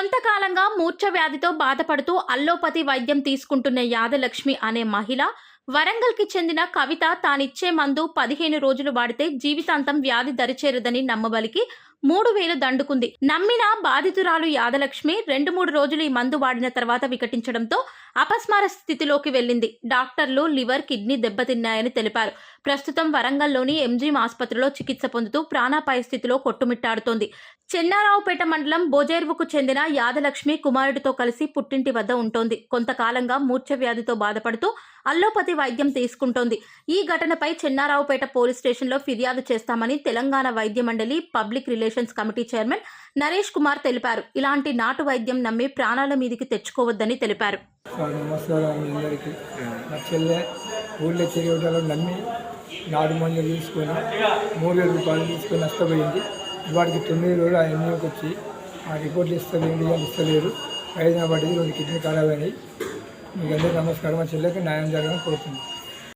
కొంతకాలంగా మూర్ఛ వ్యాధితో బాధపడుతూ అల్లోపతి వైద్యం తీసుకుంటున్న యాదలక్ష్మి అనే మహిళ వరంగల్కి చెందిన కవిత తానిచ్చే మందు 15 రోజులు వాడితే జీవితాంతం వ్యాధి దరిచేరదని నమ్మబలికి 3000 దండుకుంది. నమ్మిన బాధితురాలు యాదలక్ష్మి 2-3 రోజులు ఈ మందు వాడిన తర్వాత వికటించడంతో అపస్మార స్థితిలోకి వెళ్లింది. డాక్టర్లు లివర్, కిడ్నీ దెబ్బతిన్నాయని తెలిపారు. ప్రస్తుతం వరంగల్లోని ఎంజీఎం ఆసుపత్రిలో చికిత్స పొందుతూ ప్రాణాపాయ స్థితిలో కొట్టుమిట్టాడుతోంది. చెన్నారావుపేట మండలం బోజేర్వుకు చెందిన యాదలక్ష్మి కుమారుడితో కలిసి పుట్టింటి వద్ద ఉంటోంది. కొంతకాలంగా మూర్ఛ వ్యాధితో బాధపడుతూ అల్లోపతి వైద్యం తీసుకుంటోంది. ఈ ఘటనపై చెన్నారావుపేట పోలీస్ స్టేషన్లో ఫిర్యాదు చేస్తామని తెలంగాణ వైద్య మండలి public relations committee chairman Naresh Kumar తెలిపారు. ఇలాంటి నాటు వైద్యం నమ్మి ప్రాణాల మీదికి తెచ్చుకోవద్దని తెలిపారు. నాడు మందులు తీసుకొని 3000 రూపాయలు తీసుకొని నష్టపోయింది. వాడికి 9 రోజులు ఆ ఎన్నికకి వచ్చి ఆ రిపోర్ట్లు ఇస్తలేరు. ప్రయోజన పడింది. 2 కిడ్నీ ఖరాబ్ అయినాయి. మీకు అందరికీ నమస్కారం. మా చెల్లెకి న్యాయం జరగాలని కోరుతున్నాను.